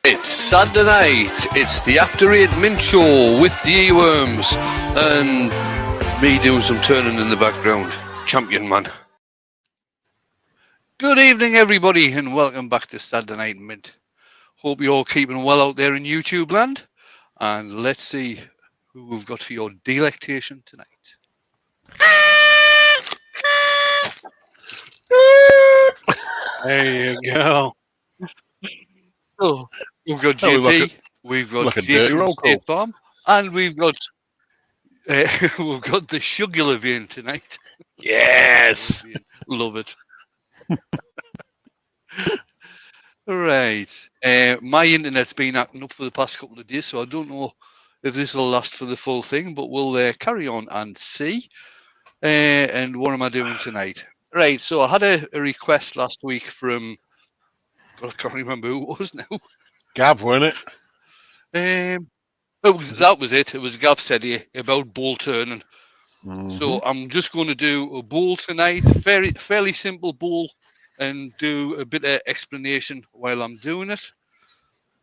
It's Saturday night. It's the After 8 Mint Show with the Earworms and me doing some turning in the background. Champion man. Good evening, everybody, and welcome back to Saturday Night Mint. Hope you're all keeping well out there in YouTube land. And let's see who we've got for your delectation tonight. There you go. Oh, we've got JP, we've got Jake from State Farm, and we've got the Sugular Vein tonight. Yes, love it. Right, my internet's been acting up for the past couple of days, so I don't know if this will last for the full thing, but we'll carry on and see. And what am I doing tonight? Right, so I had a request last week from, I can't remember who it was now. Gav, wasn't it? That was it. It was Gav said here about bowl turning. So I'm just going to do a bowl tonight, fairly simple bowl, and do a bit of explanation while I'm doing it.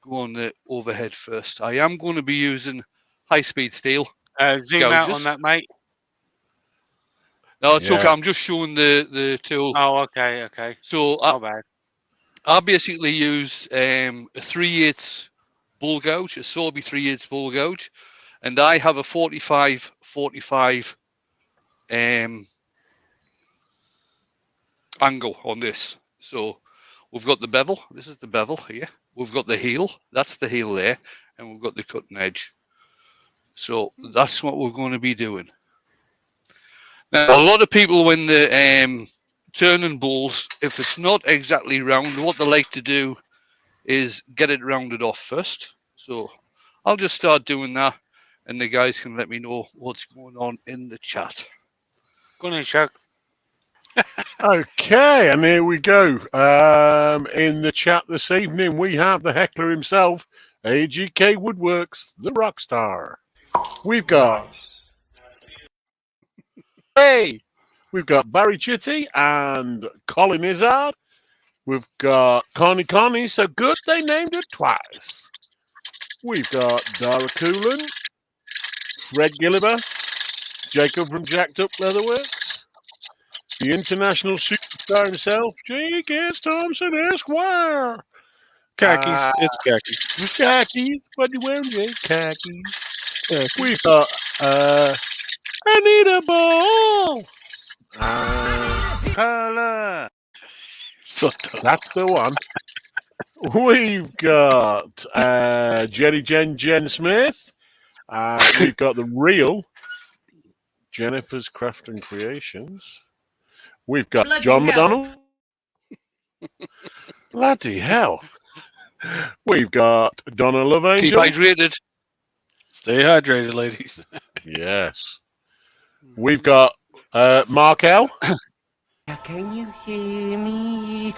Go on the overhead first. I am going to be using high-speed steel. Zoom out on that, mate. No, it's okay. I'm just showing the tool. Oh, okay. So bad. I basically use a 3/8 bull gouge, a Sorby 3/8 bull gouge, and I have a 45 angle on this. So we've got the bevel. This is the bevel here. We've got the heel. That's the heel there, and we've got the cutting edge. So that's what we're going to be doing. Now, a lot of people, when they're turning bowls, if it's not exactly round, what they like to do is get it rounded off first. So I'll just start doing that, and the guys can let me know what's going on in the chat. Go on in, Chuck. Okay, and here we go. In the chat this evening, we have the heckler himself, AGK Woodworks, the rock star. We've got we've got Barry Chitty and Colin Izzard. We've got Connie, so good they named it twice. We've got Dara Coolan, Fred Gilliber, Jacob from Jacked Up Leatherworks, the international superstar himself, J.K.S. Thompson Esquire. Khakis. It's khakis. Khakis. What are you wearing, Jay? Khakis. We've got Anita Ball. Color. That's the one. We've got Jen Smith. We've got the real Jennifer's Craft and Creations. We've got Bloody John hell. McDonald. Bloody hell. We've got Donna Love Angel. Keep hydrated. Stay hydrated, ladies. Yes. We've got Mark L. Can you hear me?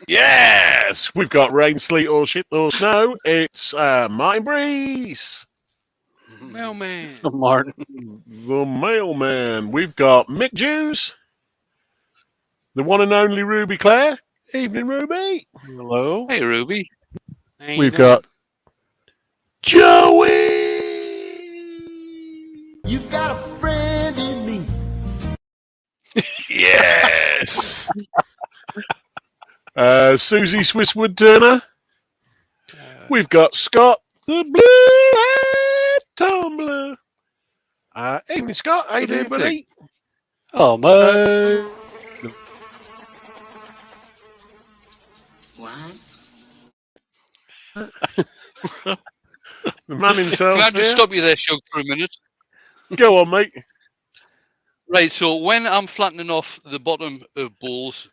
Yes. We've got rain, sleet, or shit, or snow. It's Martin Breeze. Mailman. Martin. The mailman. We've got Mick Jews. The one and only Ruby Claire. Evening, Ruby. Hello. Hey, Ruby. We've got Joey. You've got a friend in me. Yes. Susie Swisswood Turner. We've got Scott, the blue-eyed tumbler. Evening, Scott. How you doing, buddy? Oh, mate. What? The man himself. Can I just stop you there, Shug, for a minute? Go on, mate. Right, so when I'm flattening off the bottom of bowls,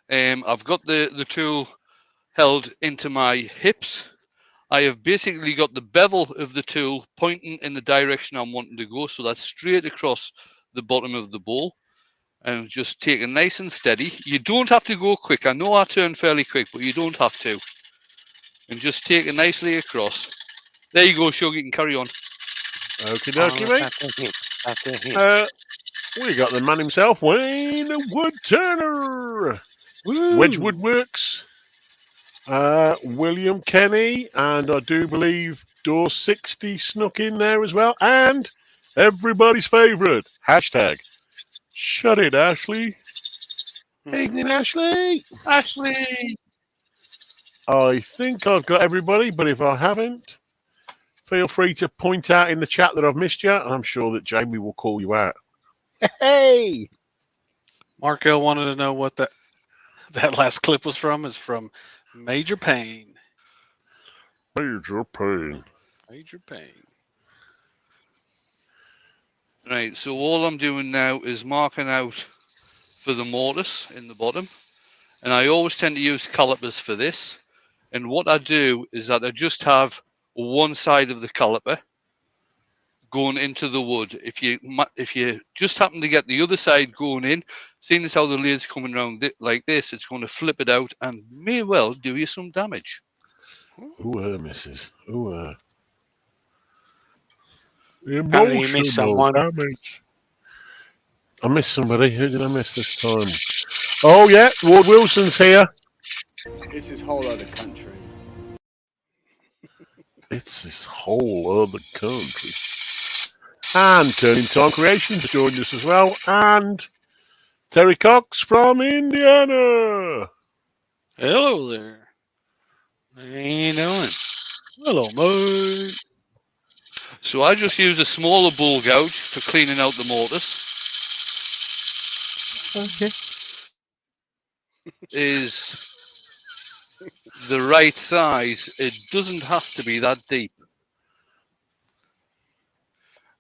I've got the tool held into my hips. I have basically got the bevel of the tool pointing in the direction I'm wanting to go, so that's straight across the bottom of the bowl. And just take it nice and steady. You don't have to go quick. I know I turn fairly quick, but you don't have to. And just take it nicely across. There you go, Shug. You can carry on. Okie dokie, mate. We got the man himself, Wayne Wood Turner. Wedge Woodworks. William Kenny, and I do believe Door 60 snuck in there as well. And everybody's favourite, hashtag, shut it, Ashley. Evening, Ashley. Ashley. I think I've got everybody, but if I haven't, feel free to point out in the chat that I've missed you, and I'm sure that Jamie will call you out. Hey! Mark L wanted to know what that last clip was from. Is from Major Pain. Major pain. Major Pain. Right, so all I'm doing now is marking out for the mortise in the bottom. And I always tend to use calipers for this. And what I do is that I just have one side of the caliper going into the wood. If you just happen to get the other side going in, seeing as how the lathe's coming around like this, it's going to flip it out and may well do you some damage. Ooh, missus. Ooh, Apparently you missed emotional someone. damage. I missed somebody. Who did I miss this time? Oh, yeah, Ward Wilson's here. It's this whole other country. It's this whole other country. And Turning Time Creations joined us as well. And Terry Cox from Indiana. Hello there. How you doing? Hello, mate. So I just use a smaller bull gouge for cleaning out the mortise. Okay. Is the right size. It doesn't have to be that deep.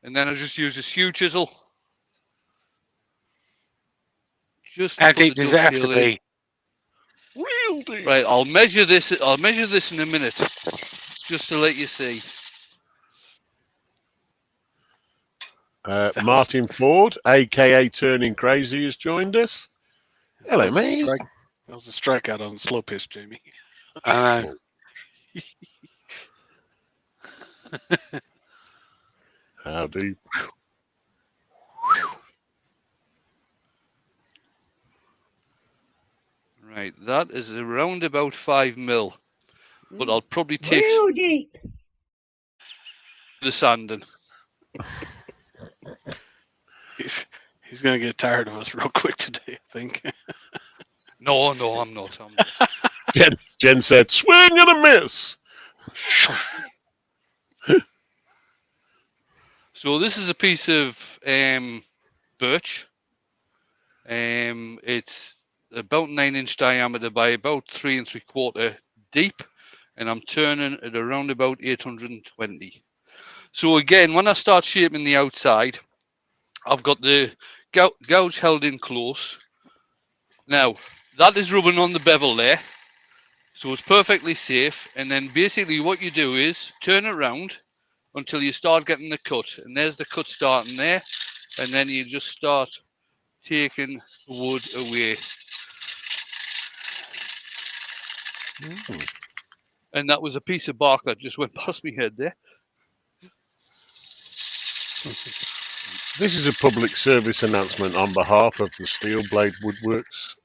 And then I just use a skew chisel. Just How deep does it have to be? Real deep. Right, I'll measure this in a minute, just to let you see. Martin Ford, a.k.a. Turning Crazy, has joined us. Hello, mate. That was a strikeout on the slow pitch, Jamie. How deep? Right, that is around about 5 mil, but I'll probably take Real deep. the sanding. He's going to get tired of us real quick today, I think. No, I'm not. Jen said, swing and a miss. So this is a piece of birch. It's about 9-inch diameter by about 3 3/4 deep, and I'm turning at around about 820. So again, when I start shaping the outside, I've got the gouge held in close. Now, that is rubbing on the bevel there, so it's perfectly safe. And then basically what you do is turn it around until you start getting the cut. And there's the cut starting there. And then you just start taking wood away. And that was a piece of bark that just went past my head there. This is a public service announcement on behalf of the Steel Blade Woodworks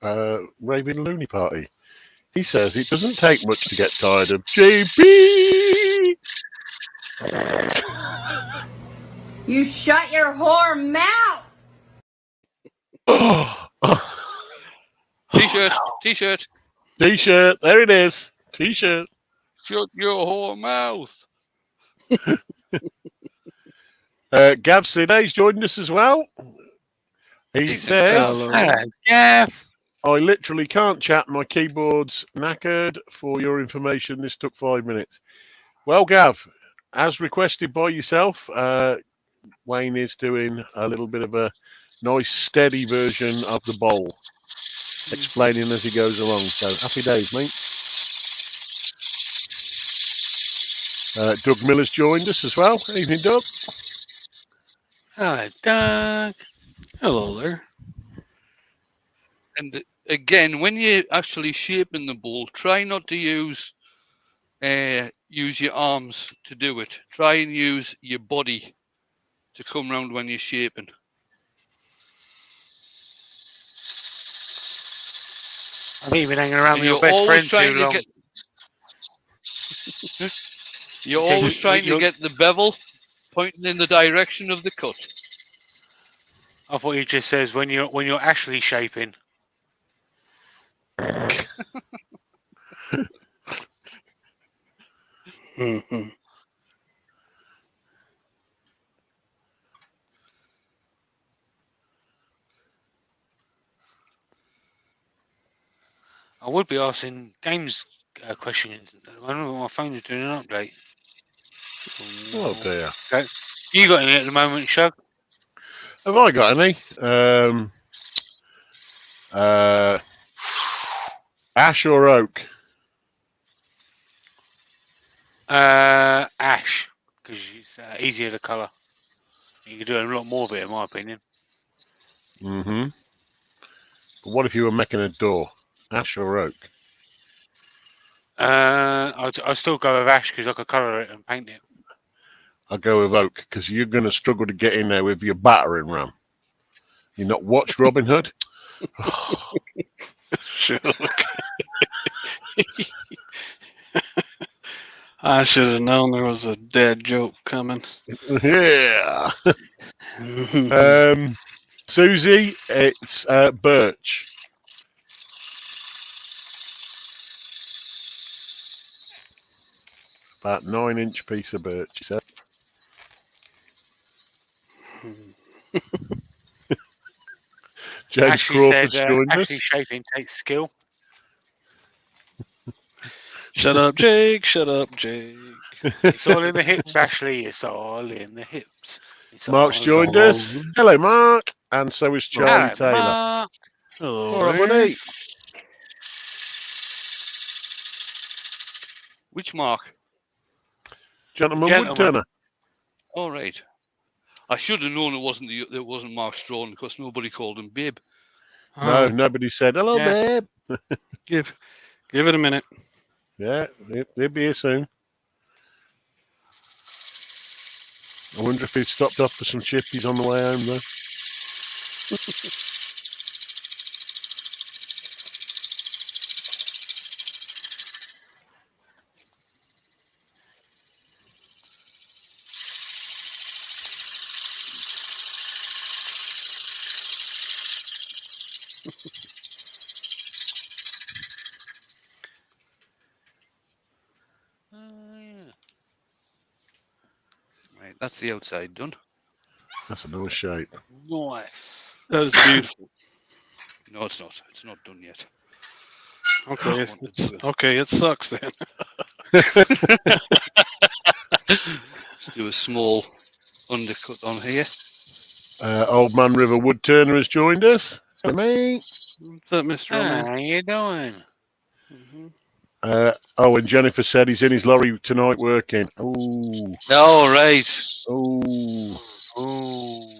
Raving Looney Party. He says it doesn't take much to get tired of JB. You shut your whore mouth. T-shirt, T-shirt. T-shirt, there it is. T-shirt. Shut your whore mouth. Gav Sidney's joined us as well. He says, Jeff. I literally can't chat. My keyboard's knackered. For your information, this took 5 minutes. Well, Gav, as requested by yourself, Wayne is doing a little bit of a nice, steady version of the bowl, explaining as he goes along. So, happy days, mate. Doug Miller's joined us as well. Evening, Doug. Hi, Doug. Hello there. And again, when you're actually shaping the bowl, try not to use your arms to do it. Try and use your body to come round when you're shaping. I've even been hanging around And with your you're best always friend trying too to long. get You're So always trying to you're- get the bevel pointing in the direction of the cut. I thought he just says when you're actually shaping. Mhm. I would be asking James questions. I don't know what my phone is doing an update. Oh dear. You got any at the moment, Shug? Have I got any? Ash or oak? Ash, because it's easier to colour. You can do a lot more of it, in my opinion. Mm-hmm. But what if you were making a door? Ash or oak? I'll still go with Ash because I could colour it and paint it. I'll go with oak because you're going to struggle to get in there with your battering ram. You not watched Robin Hood? Sure. I should have known there was a dad joke coming. Yeah. Mhm. Susie, it's birch. About 9-inch piece of birch, he said. James Ashley Crawford's said joined actually us. shaping takes skill. Shut up, Jake. Shut up, Jake. It's all in the hips, Ashley. It's all in the hips. It's Mark's all joined all us. over. Hello, Mark. And so is Charlie Hello, Taylor. Mark. Hello, All right, there. buddy. Which Mark? Gentleman Gentleman. Woodturner. All right. I should have known it wasn't Mark Strawn because nobody called him Babe. No, Oh, nobody said, hello, Yeah. babe. give it a minute. Yeah, he'll be here soon. I wonder if he'd stopped off for some chippies on the way home, though. Yeah. Right, that's the outside done. That's another shape. Nice. That is beautiful. No, it's not. It's not done yet. Okay, Want to it's do it. okay. It sucks then. Let's do a small undercut on here. Old Man River Woodturner has joined us. Hello, mate. What's up, Mr. Oman? How you doing? Mhm. And Jennifer said he's in his lorry tonight working. Oh, All right. oh. Ooh.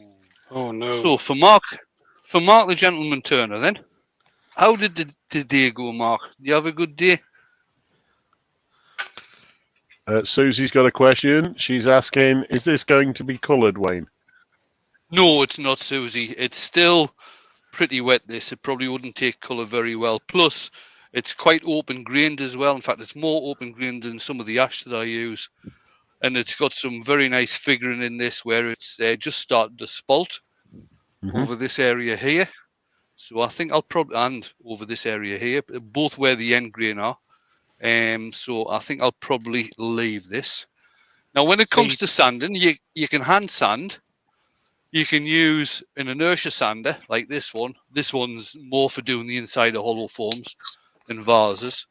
Oh no. So for Mark the gentleman Turner, then, how did the day go, Mark? Do you have a good day? Susie's got a question. She's asking, is this going to be coloured, Wayne? No, it's not, Susie. It's still pretty wet. This it probably wouldn't take colour very well. Plus, it's quite open grained as well. In fact, it's more open grained than some of the ash that I use, and it's got some very nice figuring in this where it's just started to spalt over this area here. So I think I'll probably, and over this area here, both where the end grain are. So I think I'll probably leave this. Now, when it comes to sanding, you can hand sand. You can use an inertia sander like this one. This one's more for doing the inside of hollow forms and vases.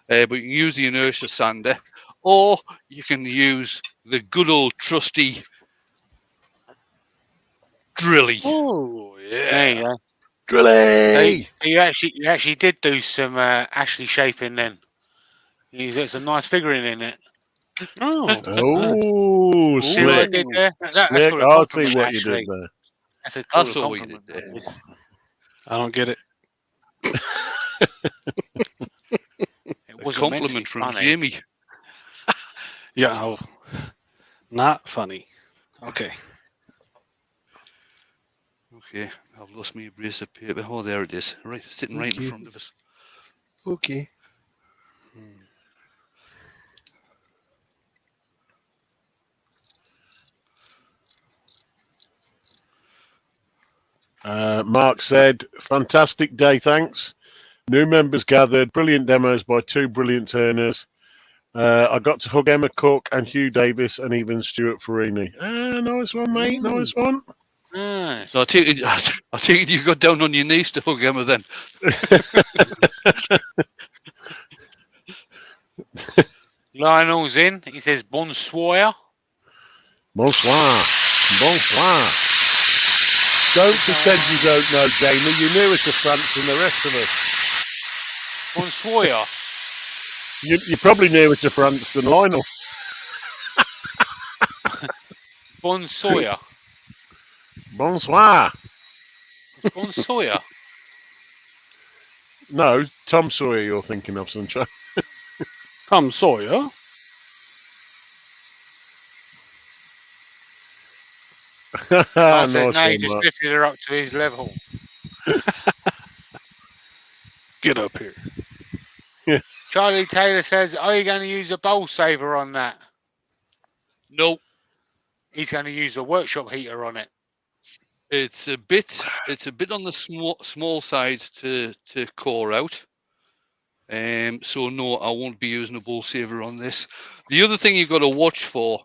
But you can use the inertia sander, or you can use the good old trusty drilly. Oh There you yeah. go. Drilly! So you actually did do some Ashley shaping then. You got some nice figuring in it. Oh. Oh, See what I slick. did there? That's Slick. called a I'll see compliment, what you actually. did there. That's a That's cool all we did compliment. there. that is. I don't get it. It A wasn't meant to be compliment from funny. Jamie. Yeah. Oh, not funny. Okay. Okay, I've lost my abrasive paper. Oh, there it is. Right, sitting right in Okay. front of us. Okay. Mark said, fantastic day, thanks. New members gathered, brilliant demos by two brilliant turners. I got to hug Emma Cook and Hugh Davis and even Stuart Farini. Nice one, mate. Nice one. Nice. So I take it you got down on your knees to hug Emma then. Lionel's in. He says bonsoir. Bonsoir. Bonsoir. Don't pretend you don't know, Jamie. You're nearer to France than the rest of us. Bonsoir. You're probably nearer to France than Lionel. Bonsoir. Bonsoir. Bonsoir. No, Tom Sawyer you're thinking of, Sunshine. Tom Sawyer. I said, Nice no, he one, just Mark. lifted her up to his level. Get up here. Charlie Taylor says, are you going to use a bowl saver on that? No, He's going to use a workshop heater on it. it's a bit on the small side to core out. So no, I won't be using a bowl saver on this. The other thing you've got to watch for,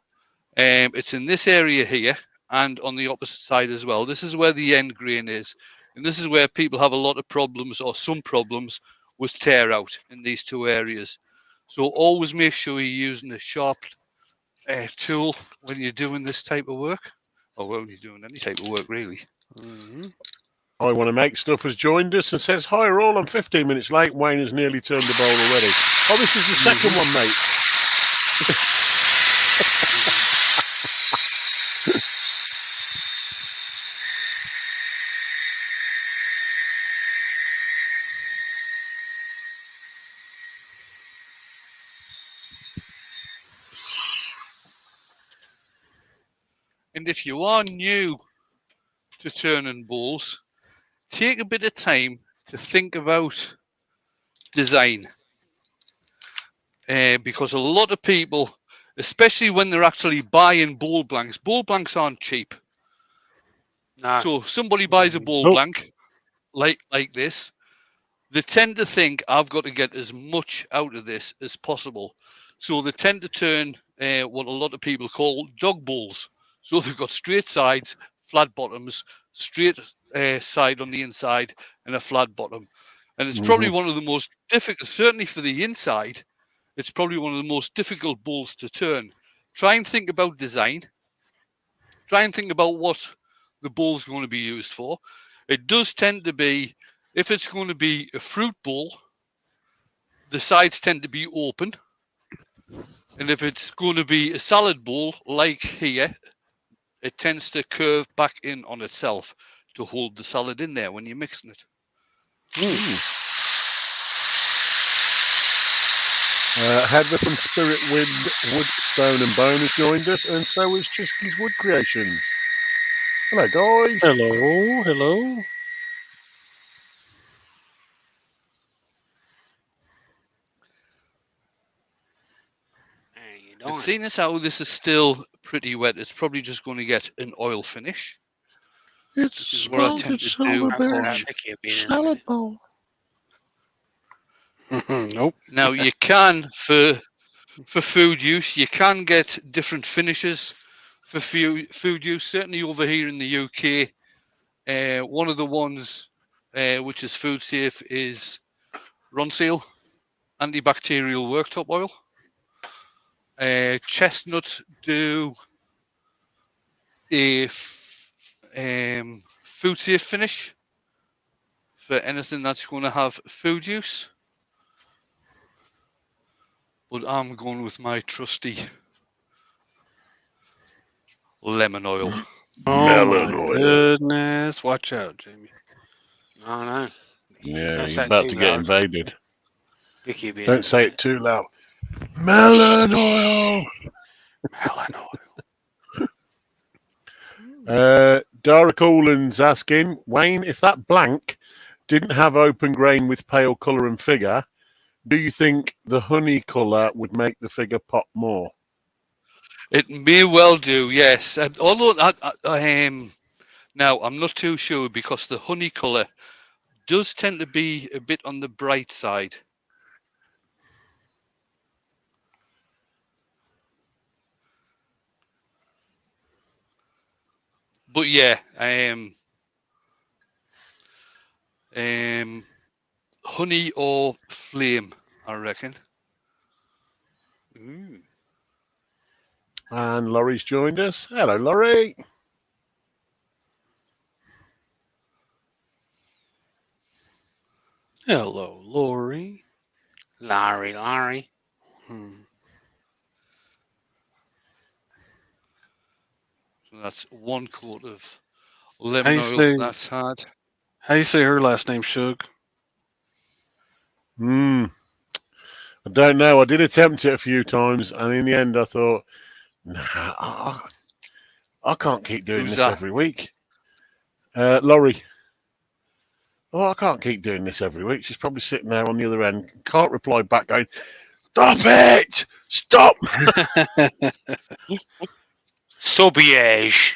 it's in this area here and on the opposite side as well. This is where the end grain is, and this is where people have a lot of problems or some problems with tear out in these two areas. So always make sure you're using a sharp tool when you're doing this type of work, or when you're doing any type of work really. I Want to Make Stuff has joined us and says, hi, all. I'm 15 minutes late. Wayne has nearly turned the bowl already. Oh, this is the second one, mate. And if you are new to turning bowls, take a bit of time to think about design. Because a lot of people, especially when they're actually buying bowl blanks aren't cheap. No. So if somebody buys a bowl Nope. blank like this, they tend to think I've got to get as much out of this as possible. So they tend to turn what a lot of people call dog bowls. So they've got straight sides, flat bottoms, straight side on the inside, and a flat bottom. And it's probably one of the most difficult, certainly for the inside, it's probably one of the most difficult bowls to turn. Try and think about design. Try and think about what the bowl's going to be used for. It does tend to be, if it's going to be a fruit bowl, the sides tend to be open. And if it's going to be a salad bowl, like here, it tends to curve back in on itself to hold the salad in there when you're mixing it. Heather from Spirit Wind, Wood, Stone and Bone has joined us, and so is Chisky's Wood Creations. Hello, guys. Hello, hello. And seeing as how this is still pretty wet, it's probably just going to get an oil finish. It's is what I tend salted to do. salad bowl. Nope. Now you can, for food use, you can get different finishes for food use. Certainly over here in the UK, one of the ones which is food safe is Ronseal antibacterial worktop oil. Chestnut do a food safe finish for anything that's going to have food use. But I'm going with my trusty lemon oil. Oh Melon my oil. goodness. Watch out, Jamie. I know. Yeah, Don't say you're it about too to get loud. invaded. Vicky being Don't say it too loud. Melon oil. Melon oil. Dara Coolan's asking, Wayne, if that blank didn't have open grain with pale colour and figure, do you think the honey colour would make the figure pop more? It may well do, yes. Although Now, I'm not too sure because the honey colour does tend to be a bit on the bright side. But yeah, honey or flame, I reckon. Mm. And Laurie's joined us. Hello, Laurie. Hello, Lori. Larry. Hmm. So that's 1 quart of How lemon you oil say? that's had. How you say her last name? Shug. I don't know. I did attempt it a few times, and in the end, I thought, nah, I can't keep doing Who's this that? every week. Laurie. Oh, I can't keep doing this every week. She's probably sitting there on the other end, can't reply back, going, "Stop it! Stop!" Sobiege.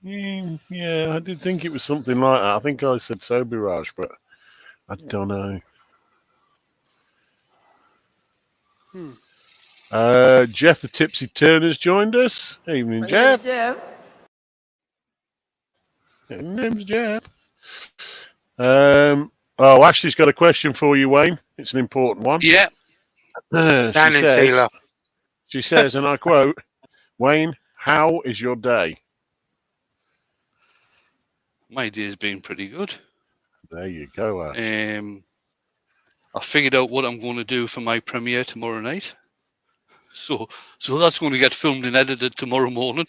Yeah, I did think it was something like that. I think I said Sobirage, but I don't know. Jeff the Tipsy Turner's joined us. Evening, Jeff. Name's Jeff. Ashley's got a question for you, Wayne. It's an important one. Yeah. Standing sealer. She says, and I quote, Wayne, how is your day? My day's been pretty good. There you go, Ash. I figured out what I'm going to do for my premiere tomorrow night. So that's going to get filmed and edited tomorrow morning.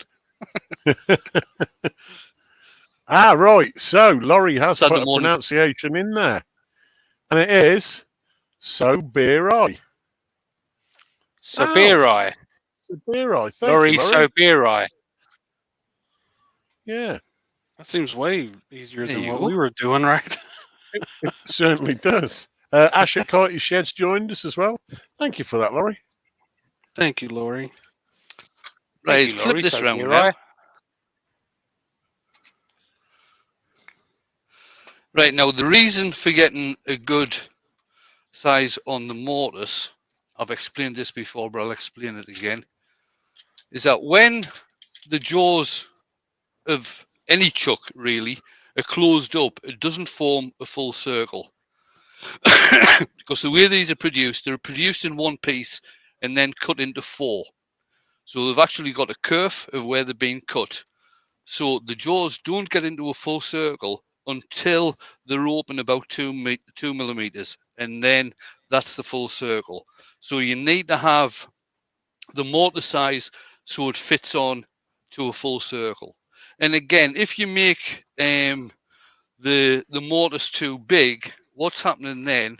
Right. So Laurie has Sunday put a morning. pronunciation in there. And it is Sobirage. Sobirage. Sobirage. Thank Laurie you, Laurie. Sobirage. Yeah, That seems way easier There than you what go. we were doing, right? it certainly does. Ash at Kitey Sheds joined us as well. Thank you for that, Laurie. Thank you, Lori. Right, Thank you, flip Laurie this round now. Sobirage. Right, now the reason for getting a good size on the mortise, I've explained this before, but I'll explain it again, is that when the jaws of any chuck really are closed up, it doesn't form a full circle. Because the way these are produced, they're produced in one piece and then cut into 4. So they've actually got a curve of where they're being cut. So the jaws don't get into a full circle until they're open about 2 millimeters, and then that's the full circle. So you need to have the mortar size so it fits on to a full circle. And again, if you make the mortise too big, what's happening then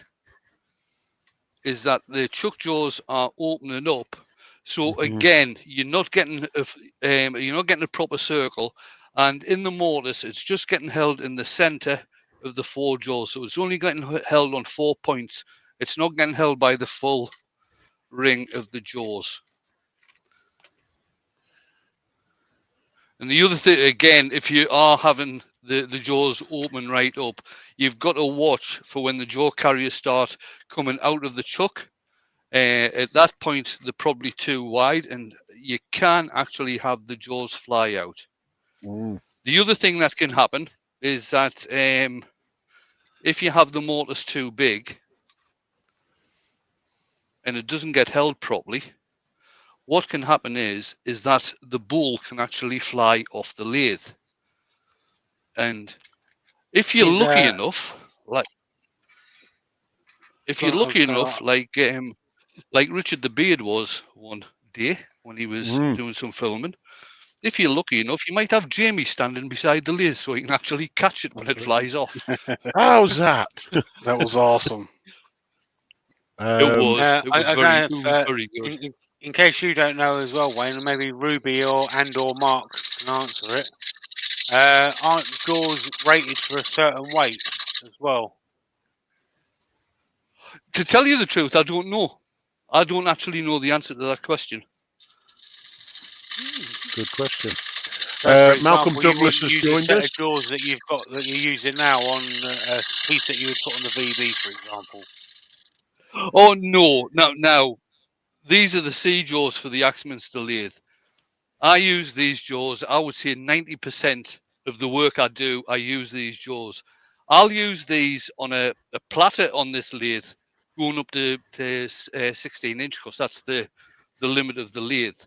is that the chuck jaws are opening up. So again, you're not getting a proper circle, and in the mortise, it's just getting held in the center of the 4 jaws. So it's only getting held on 4 points. It's not getting held by the full ring of the jaws. And the other thing, again, if you are having the jaws open right up, you've got to watch for when the jaw carriers start coming out of the chuck. At that point, they're probably too wide, and you can actually have the jaws fly out. The other thing that can happen is that if you have the mortise too big and it doesn't get held properly, what can happen is that the bowl can actually fly off the lathe. And if you're lucky enough, like Richard the Beard was one day when he was doing some filming. If you're lucky enough, you might have Jamie standing beside the lathe so he can actually catch it when it flies off. How's that? That was awesome. It was very good. In case you don't know as well, Wayne, and maybe Ruby or Mark can answer it. Aren't jaws rated for a certain weight as well? To tell you the truth, I don't know. I don't actually know the answer to that question. Good question. So, for Malcolm example, you Douglas wouldn't has use a joined set us. of jaws that you've got that you're using now on a piece that you would put on the VB, for example. Oh no, now these are the C jaws for the Axminster lathe. I use these jaws. I would say 90% of the work I do, I use these jaws. I'll use these on a platter on this lathe, going up to 16 inch, because that's the limit of the lathe.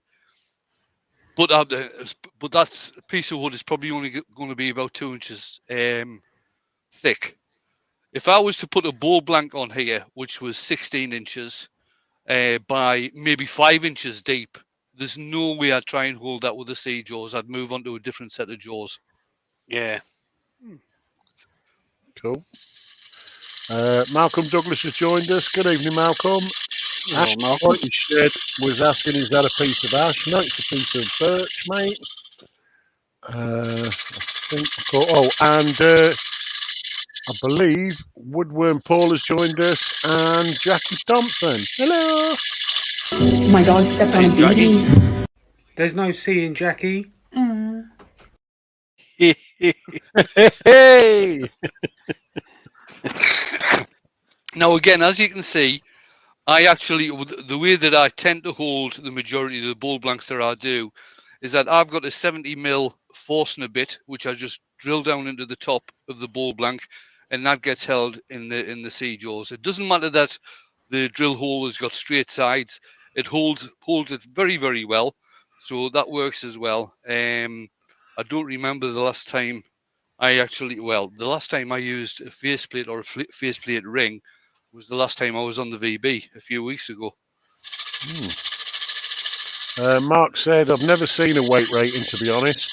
But that piece of wood is probably only going to be about 2 inches thick. If I was to put a bowl blank on here, which was 16 inches by maybe 5 inches deep, there's no way I'd try and hold that with the C jaws. I'd move on to a different set of jaws. Yeah. Cool. Malcolm Douglas has joined us. Good evening, Malcolm. Hello, Ash Malcolm. Whitey Shed was asking, is that a piece of ash? No, it's a piece of birch, mate. I think. And I believe Woodworm Paul has joined us, and Jackie Thompson. Hello. My dog stepped on a Jackie. BB. There's no C in Jackie. Hey. Now, again, as you can see, I actually, the way that I tend to hold the majority of the bowl blanks that I do is that I've got a 70mm Forstner bit, which I just drill down into the top of the bowl blank, and that gets held in the C jaws. It doesn't matter that the drill hole has got straight sides; it holds it very, very well. So that works as well. I don't remember the last time the last time I used a faceplate or a faceplate ring was the last time I was on the VB a few weeks ago. Mark said, I've never seen a weight rating, to be honest.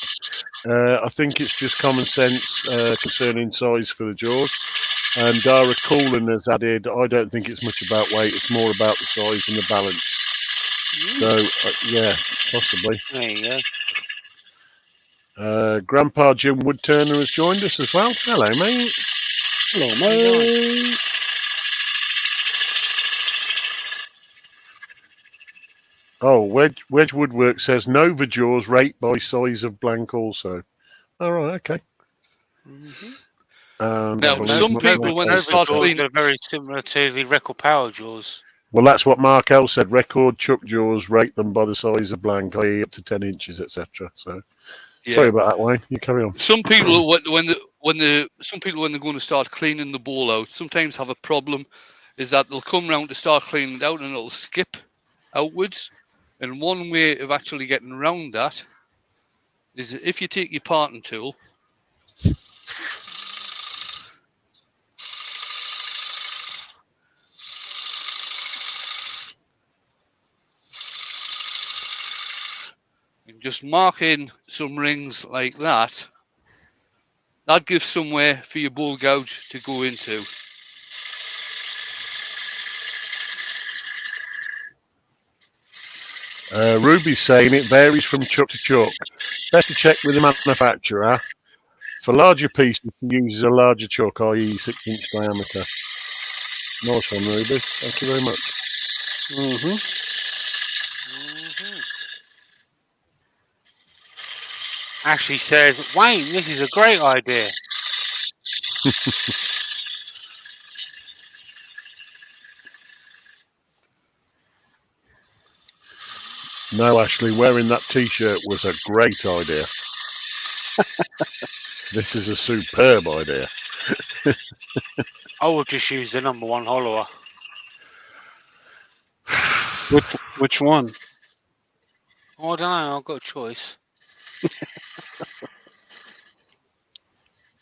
I think it's just common sense concerning size for the jaws. And Dara Coolin has added, I don't think it's much about weight, it's more about the size and the balance. So, yeah, possibly. There you go. Grandpa Jim Woodturner has joined us as well. Hello, mate. Hello, mate. Oh, Wedge Woodwork says Nova jaws rate by size of blank also. All right, okay. And Now, some people, when they start jaws cleaning, are very similar to the record power jaws. well, that's what Mark L said. Record chuck jaws rate them by the size of blank, i.e., up to 10 inches, etc. So, sorry about that, Wayne. You carry on. some people, when they're going to start cleaning the bowl out, sometimes have a problem. Is that they'll come round to start cleaning it out and it'll skip outwards. And one way of actually getting around that is if you take your parting tool and just mark in some rings like that, that gives somewhere for your bowl gouge to go into. Ruby's saying it varies from chuck to chuck. Best to check with the manufacturer. For larger pieces, he uses a larger chuck, i.e. 6-inch diameter. Nice one, Ruby. Thank you very much. Ashley says, Wayne, this is a great idea. No, Ashley, wearing that T-shirt was a great idea. This is a superb idea. I would just use the number 1 hollower. Which one? Oh, I don't know. I've got a choice.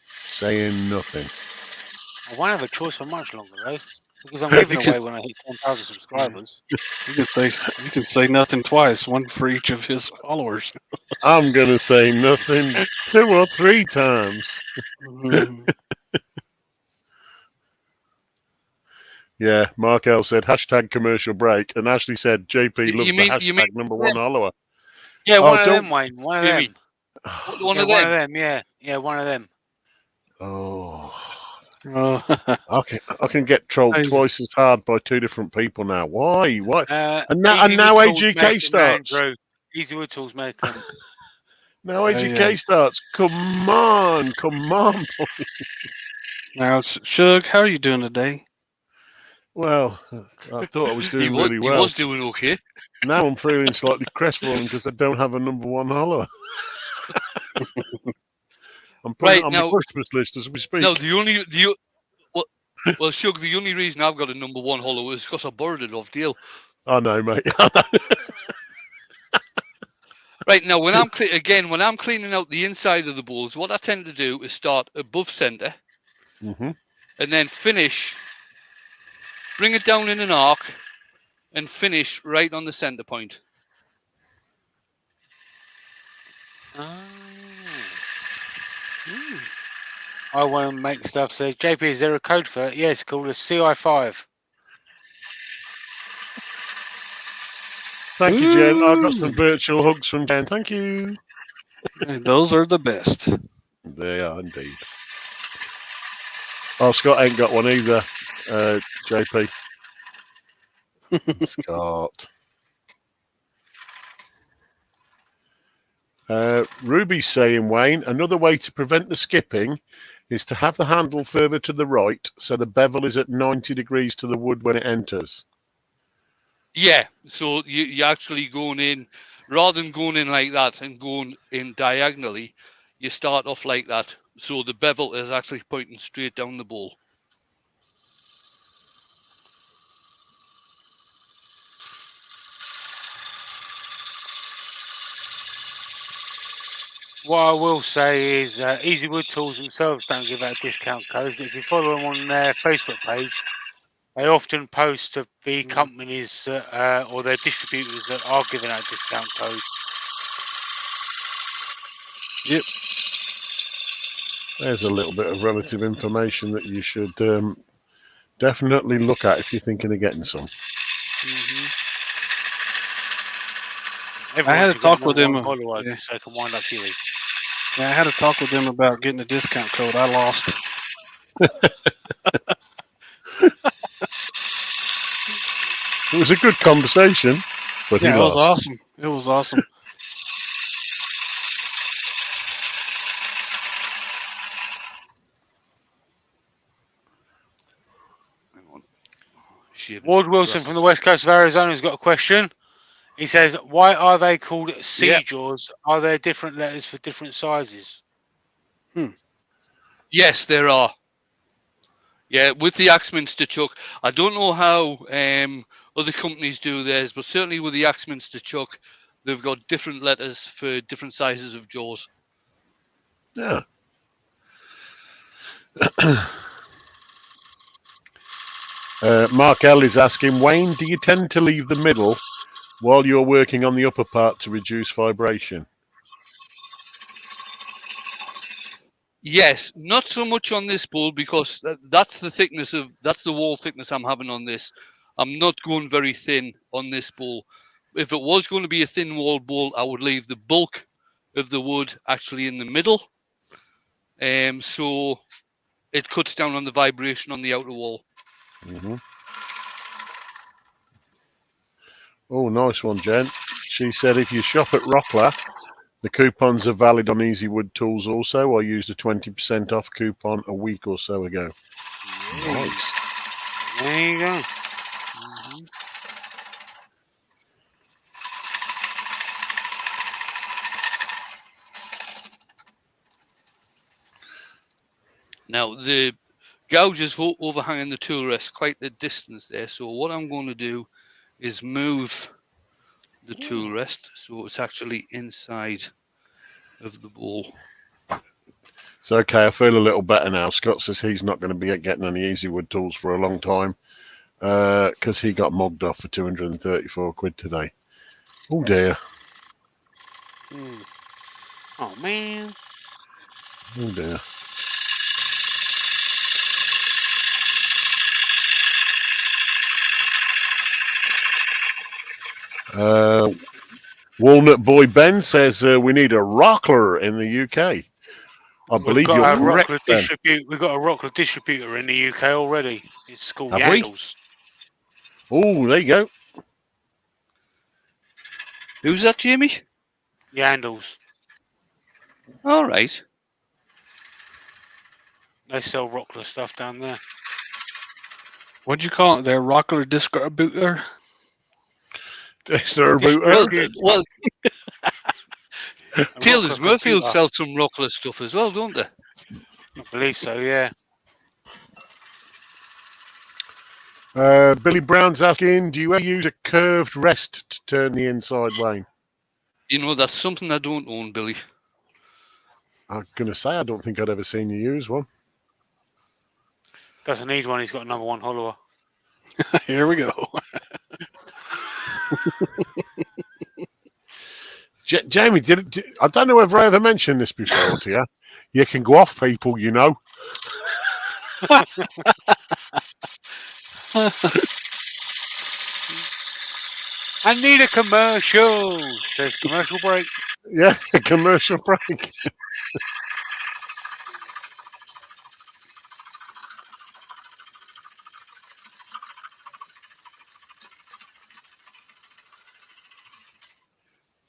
Saying nothing. I won't have a choice for much longer, though. Because I'm giving away when I hit 10,000 subscribers. You can say nothing twice, one for each of his followers. I'm going to say nothing 2 or 3 times. Yeah, Mark L said hashtag commercial break, and Ashley said JP loves the hashtag number 1 hollower. Yeah, one of them, Wayne. One of them. One Yeah, of one them. of them. Yeah, yeah, one of them. Oh, Oh, I can get trolled twice as hard by 2 different people now. Why? And now Easy Wood Tools AGK make them, starts. Andrew. Easy Wood Tools make them. Now Yeah, AGK yeah. starts. Come on, boy. Now, Shug, how are you doing today? Well, I thought I was He doing was really he well. was doing okay. Now I'm feeling slightly crestfallen because I don't have a number one hollow. I'm putting Right it on now, my Christmas list as we speak. no, well, Shug, the only reason I've got a number one hollow is because I borrowed it off Dale. I know, mate. Right now, when I'm cleaning out the inside of the bowls, what I tend to do is start above center Mm-hmm. and then finish, bring it down in an arc, and finish right on the center point. I want to make stuff. So, JP, is there a code for it? Yeah, it's called a CI5. Thank you, Jen. I got some virtual hugs from Jen. Thank you. Hey, those are the best. They are indeed. Oh, Scott ain't got one either, JP. Scott. Ruby's saying, Wayne, another way to prevent the skipping is to have the handle further to the right so the bevel is at 90 degrees to the wood when it enters. Yeah, so you're actually going in, rather than going in like that and going in diagonally, you start off like that. So the bevel is actually pointing straight down the bowl. What I will say is Easy Wood Tools themselves don't give out discount codes, but if you follow them on their Facebook page, they often post of the companies or their distributors that are giving out discount codes. Yep. There's a little bit of relative information that you should definitely look at if you're thinking of getting some. Everyone had a should talk get with number them, one follower yeah. so they can wind up Huey. Yeah, I had a talk with them about getting a discount code. I lost. It was a good conversation, but Yeah, he it was lost. awesome. It was awesome. Ward Wilson from the west coast of Arizona has got a question. He says, why are they called sea jaws? Are there different letters for different sizes? Yes, there are. Yeah, with the Axminster chuck, I don't know how other companies do theirs, but certainly with the Axminster chuck, they've got different letters for different sizes of jaws. Yeah. Mark L is asking, Wayne, do you tend to leave the middle while you're working on the upper part to reduce vibration? Yes, not so much on this bowl because that's the wall thickness I'm having on this. I'm not going very thin on this bowl. If it was going to be a thin wall bowl, I would leave the bulk of the wood actually in the middle. So it cuts down on the vibration on the outer wall. Mm-hmm. Oh, nice one, Jen. She said if you shop at Rockler, the coupons are valid on Easy Wood Tools also. I used a 20% off coupon a week or so ago. Nice. There you go. Now, the gouges overhanging the tool rest quite the distance there. So what I'm going to do is move the tool rest so it's actually inside of the bowl. It's okay. I feel a little better now. Scott says he's not going to be getting any Easy Wood Tools for a long time because he got mugged off for 234 quid today. Oh, dear. Oh, man. Oh, dear. Walnut Boy Ben says we need a Rockler in the UK. I believe you're correct, Ben. We've got a Rockler distributor in the UK already. It's called Have we? Yandles. Oh, there you go. Who's that, Jamie? Yandles. All right. They sell Rockler stuff down there. What'd you call it? Their rocker distributor? Well, Distributor. well, A Taylor's Rockler Murphyfield computer. sells some Rockler stuff as well, don't they? I believe so, yeah. Billy Brown's asking, do you ever use a curved rest to turn the inside, Wayne? You know, that's something I don't own, Billy. I'm going to say I don't think I'd ever seen you use one. Doesn't need one, he's got another one hollower. Here we go. Jamie, I don't know whether I ever mentioned this before to you. You can go off people, you know. I need a commercial. Says commercial break. Yeah, commercial break.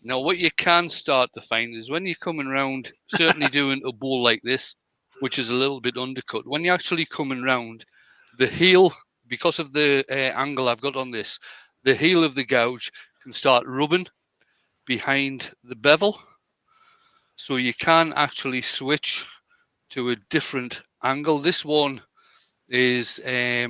Now, what you can start to find is when you're coming round, certainly doing a bowl like this, which is a little bit undercut, when you're actually coming round, the heel, because of the angle I've got on this, the heel of the gouge can start rubbing behind the bevel. So you can actually switch to a different angle. This one is a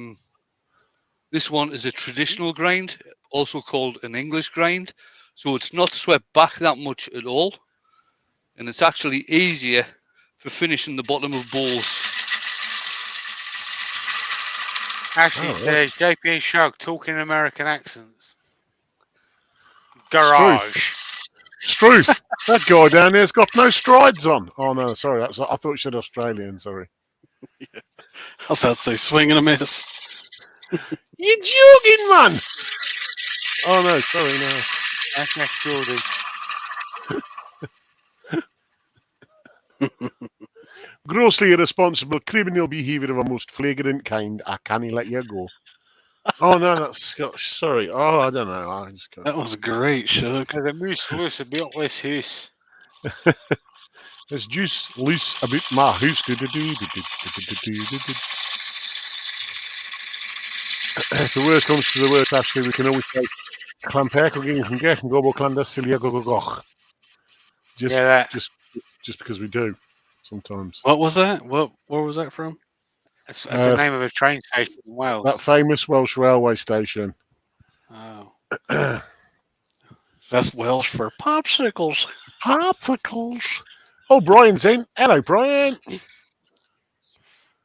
traditional grind, also called an English grind. So it's not swept back that much at all. And it's actually easier for finishing the bottom of bowls. Ashley Oh, says JP Shug talking American accents. Garage. Struth. That guy down there's got no strides on. Oh no, sorry. I thought you said Australian. Sorry. I was about to say swing and a miss. You joking, man? Oh no, sorry, no. That's Geordie. Grossly irresponsible criminal behaviour of a most flagrant kind. I can't let you go. Oh no, that's Scottish. Sorry. Oh, I don't know. I just can't. That was great, Shug. The moose loose a bit less hoose. There's juice loose about my house. If the worst comes to the worst, actually, we can always say Clamperkel can get and go Clandestilia go goch. Just because we do sometimes. What was that? Where was that from? That's the name of a train station in Wales. That famous Welsh railway station. Oh. That's Welsh for popsicles. Popsicles. Oh, Brian's in. Hello, Brian.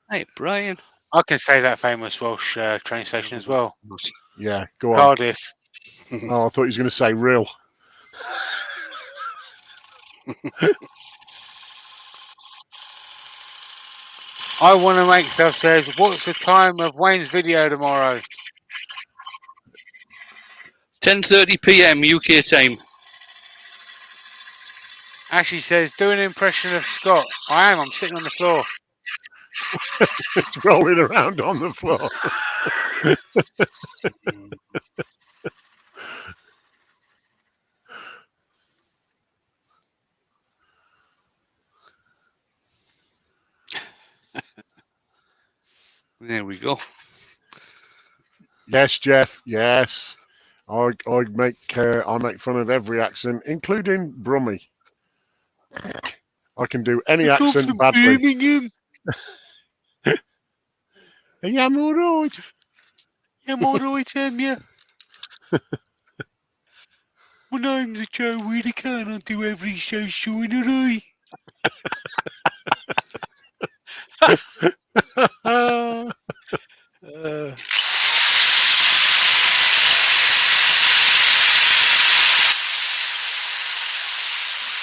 Hey, Brian. I can say that famous Welsh train station as well. Yeah, go on. Cardiff. Oh, I thought he was going to say real. I want to make self says, what's the time of Wayne's video tomorrow? 10:30 p.m. UK time. Ashley says, do an impression of Scott. I am. I'm sitting on the floor. Rolling around on the floor. There we go. Yes, Jeff. Yes, I make fun of every accent, including Brummie. I can do any accent badly. Yeah, I'm all right. I'm all right, yeah. My name's Joe Whittaker and I do every show showing an eye.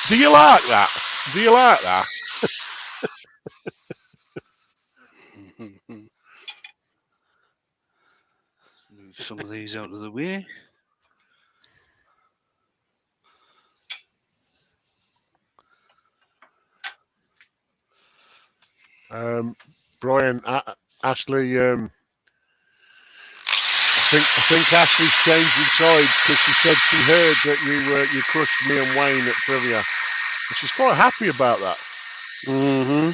Do you like that? Do you like that? Move some of these out of the way. Brian, Ashley, I think Ashley's changing sides because she said she heard that you crushed me and Wayne at trivia. She's quite happy about that. Mm-hmm.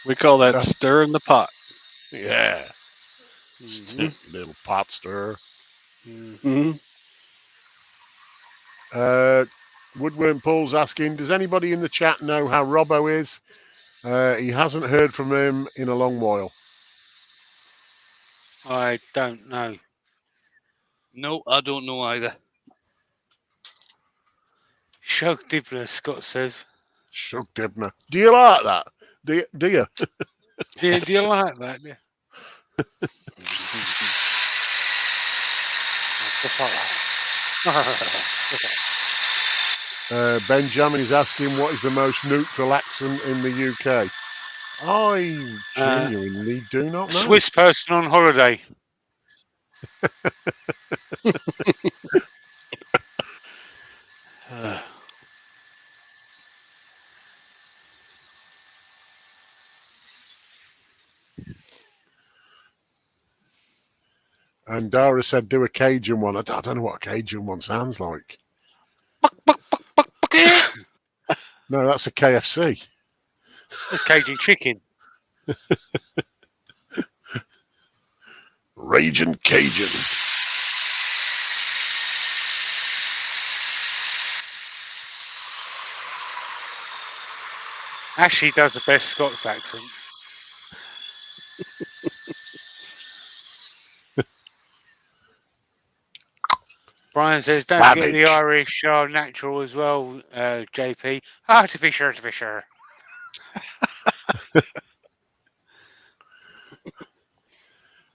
We call that Yeah. stirring the pot. Yeah. Mm-hmm. Little pot stirrer. Mm-hmm. Woodworm Paul's asking, does anybody in the chat know how Robbo is? He hasn't heard from him in a long while. I don't know. No, I don't know either. Shug Dibbler, Scott says. Shug Dibner. Do you like that? Do you? Do you like that? Yeah. Benjamin is asking, what is the most neutral accent in the UK? I genuinely do not know. Swiss person on holiday. And Dara said, do a Cajun one. I don't know what a Cajun one sounds like. No, that's a KFC. It's Cajun chicken. Raging Cajun. Ashley does the best Scots accent. Brian says, don't forget the Irish are natural as well, JP. Artificial.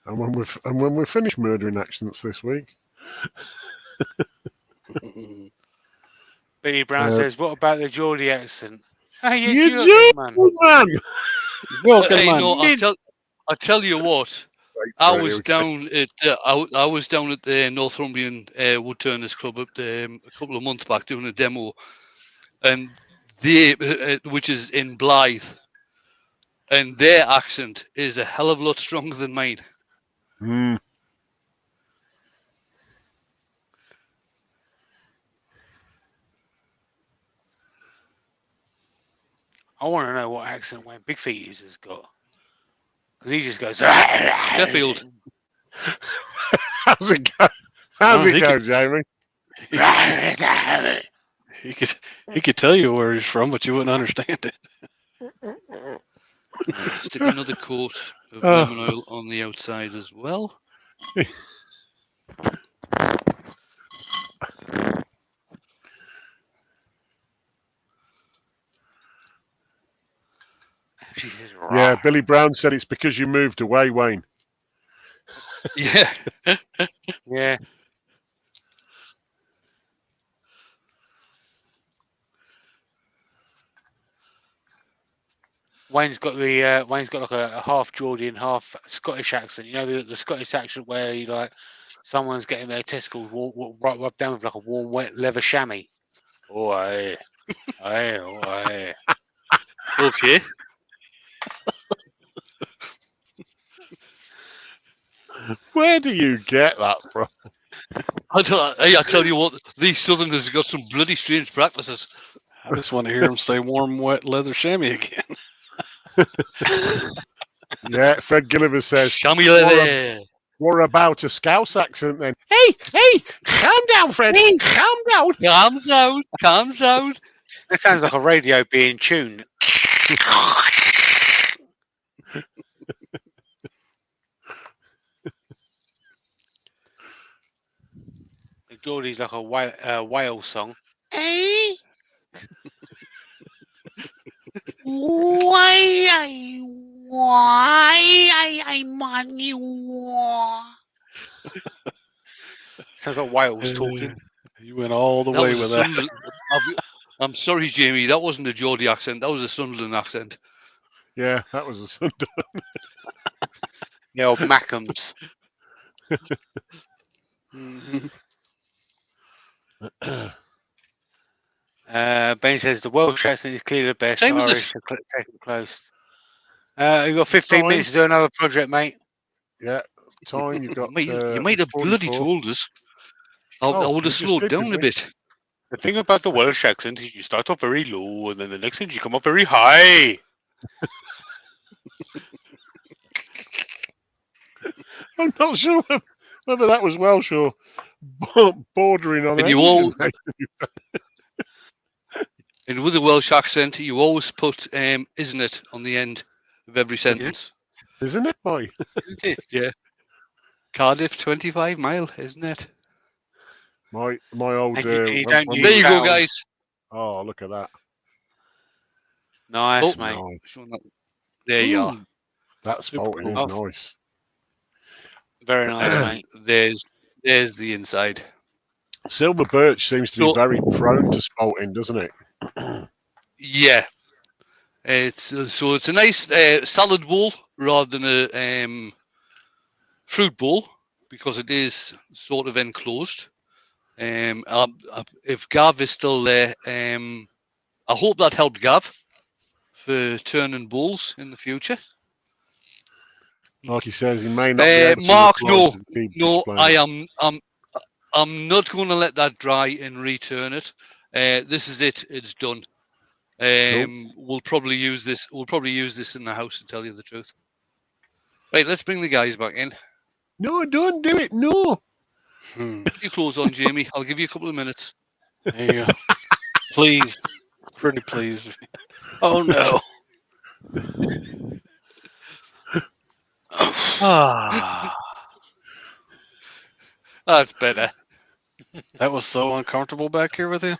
And when we finish murdering accents this week. Billy Brown says, what about the Geordie accent? You do, man. Hey, no, I tell you what. I was down at the Northumbrian Woodturners Club a couple of months back doing a demo, and which is in Blythe, and their accent is a hell of a lot stronger than mine. Mm. I want to know what accent Wayne Big Feet has got. Because he just goes, Sheffield. How's it go? How's it go, Jamie? He could tell you where he's from, but you wouldn't understand it. Stick another coat of lemon oil on the outside as well. She says, yeah, Billy Brown said it's because you moved away, Wayne. Yeah. Yeah. Wayne's got like a half Geordie and half Scottish accent. You know the Scottish accent where you like someone's getting their testicles rubbed down with like a warm, wet leather chamois. Oh, aye. Aye, oh, aye. Okay. Where do you get that from? I tell you what, these Southerners have got some bloody strange practices. I just want to hear him say warm, wet leather chamois again. Yeah, Fred Gilliver says, chamois leather. What about a Scouse accent then? Hey, calm down, Fred. Hey, calm down. Calm down. That sounds like a radio being tuned. The Geordie's like a whale song. Hey. Why I'm on you. Sounds like whales talking. You went all the way with that. I'm sorry, Jamie. That wasn't a Geordie accent. That was a Sunderland accent. Yeah, that was a Sunderland. Yeah, old Mackems. Ben says the Welsh accent is clearly the best. Same as Irish are second close. You've got 15 minutes to do another project, mate. Yeah, time you've got. You might have bloody told us. I would have slowed down a bit. The thing about the Welsh accent is you start off very low, and then the next thing you come up very high. I'm not sure whether that was Welsh or bordering on And you Asian. all, and with a Welsh accent, you always put "isn't it" on the end of every sentence. Isn't it, boy? Isn't it? Yeah. Cardiff, 25 mile, isn't it? My old. And you don't when use There you go, vowels. guys. Oh, look at that! Nice, Oh, mate. Nice. There you are. That spalting is Oh. nice. Very nice, mate. There's the inside. Silver birch seems to be So- very prone to spalting, doesn't it? Yeah. It's a nice salad bowl rather than a fruit bowl because it is sort of enclosed. If Gav is still there, I hope that helped Gav for turning bowls in the future. Like he says, he may not be able to Mark, reply no, to the no, explainer. I'm not going to let that dry and return it. This is it. It's done. We'll probably use this. We'll probably use this in the house to tell you the truth. Right, let's bring the guys back in. No, don't do it. No. Put your clothes on, Jamie. I'll give you a couple of minutes. There you go. Please. Pretty please. Oh no. Ah, That's better. that was so uncomfortable back here with him.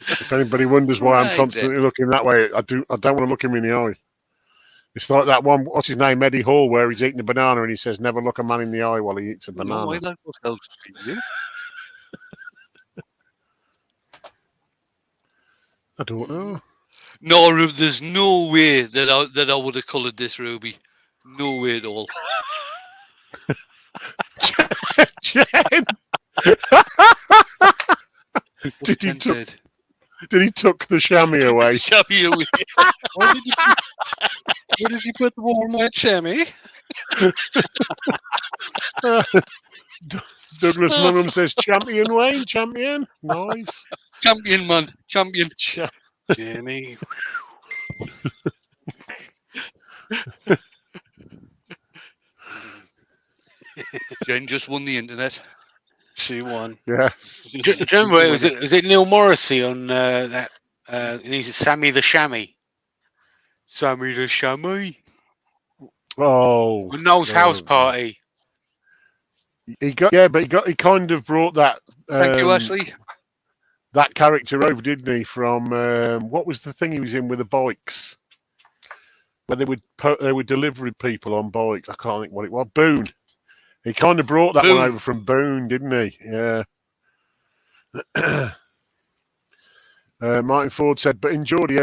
If anybody wonders why I'm Right constantly looking that way, I don't want to look him in the eye. It's like that one. What's his name? Eddie Hall, where he's eating a banana and he says, "Never look a man in the eye while he eats a No, banana." why that was helps you. I don't know. No, there's no way that I would have coloured this, Ruby. No way at all. Jen! Did he took the chamois away? Shabby away. Where did you put the warm white chamois? Douglas Munham says, "Champion, Wayne, champion." Nice. Champion, man. Champion. Jimmy. Jen just won the internet. She won. Yeah. Do you remember, was it Neil Morrissey on that? He's Sammy the Chamois. Sammy the Chamois. Oh. On Noel's house party. He kind of brought that. Thank you, Ashley. That character over, didn't he? From what was the thing he was in with the bikes, where they would deliver people on bikes. I can't think what it was. Boone. He kind of brought that Boone. one over from Boone, didn't he? Yeah. Martin Ford said, "But in Geordie,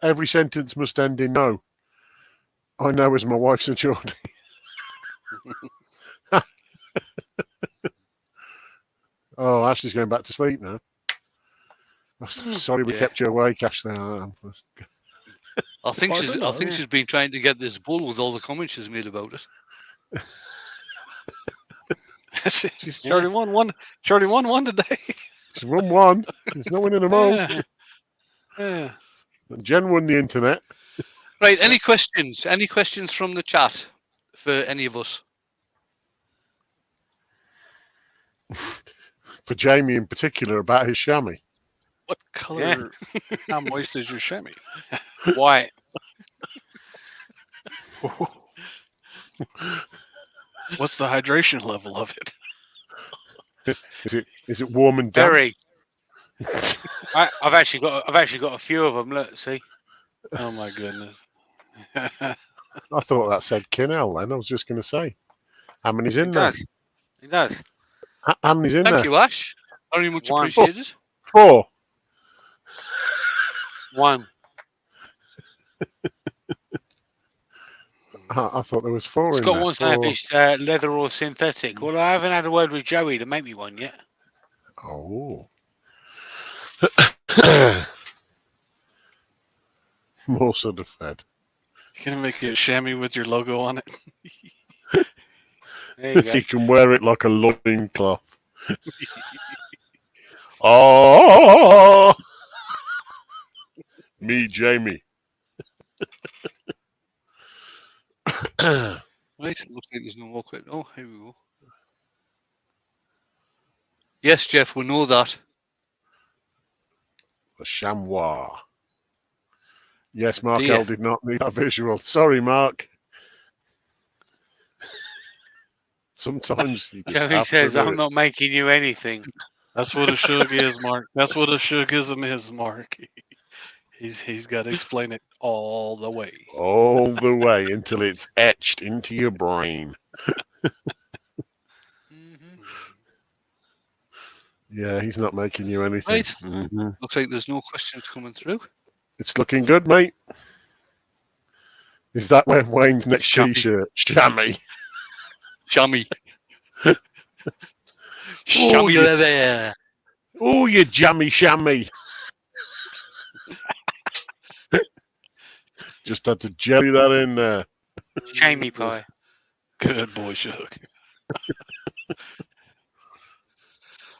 every sentence must end in no." I know, as my wife's a Geordie. Oh, Ashley's going back to sleep now. Sorry we kept you awake, Ashley. I think I don't know, she's been trying to get this bull with all the comments she's made about it. She already won one. She already won one today. She's won one. There's no winning them all. Yeah. Jen won the internet. Right. Any questions? Any questions from the chat for any of us? For Jamie in particular about his chamois. What color? How moist is your chamois? White. What's the hydration level of it? Is it warm and damp? Very. I've actually got a few of them. Look, see. Oh my goodness. I thought that said Kinnell then. I was just going to say. How many's in It there? does. It does. How many's in Thank there? you, Ash. Very much One. appreciated. 4. One. I thought there was 4 It's in got there. one saying if it's leather or synthetic. Well, I haven't had a word with Joey to make me one yet. Oh. More sort of fed. You gonna make a chamois with your logo on it? There you So go. you can wear it like a loincloth. Oh, me, Jamie. The Right, looks like there's no more questions. Oh, here we go. Yes, Jeff, we know that. chamois. Yes, Mark Dear. L did not need a visual. Sorry, Mark. Sometimes you just Joey have says, to do I'm it. not making you anything. That's what a shug is, Mark. That's what a shugism is, Mark. He's got to explain it all the way. All the way until it's etched into your brain. Yeah, he's not making you anything. Right. Looks like there's no questions coming through. It's looking good, mate. Is that Wayne's next Shammy. t-shirt? Shammy. Shammy. Oh, Shammy yes. there. Oh, you jammy shammy. Just had to jelly that in there. Shamey pie. Good boy, Shug.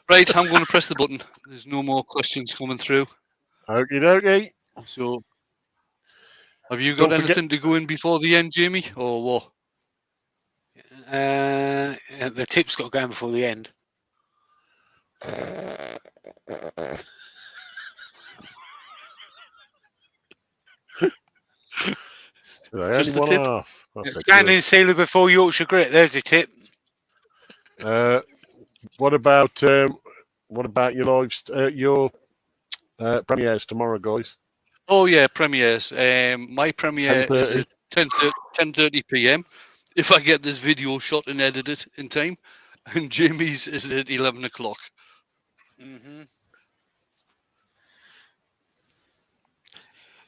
Right, I'm going to press the button. There's no more questions coming through. Okie dokie. So, have you got Don't forget- anything to go in before the end, Jamie, or what? The tip's got to go in before the end. Only Just the one tip? half. That's a Standing sealer before Yorkshire Grit. There's a tip. good. What about your lives? Your premieres tomorrow, guys? Oh yeah, premieres. My premiere is 10:30. at 10:30 p.m. if I get this video shot and edited in time, and Jamie's is at 11 o'clock. That's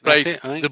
Right, it, I think. the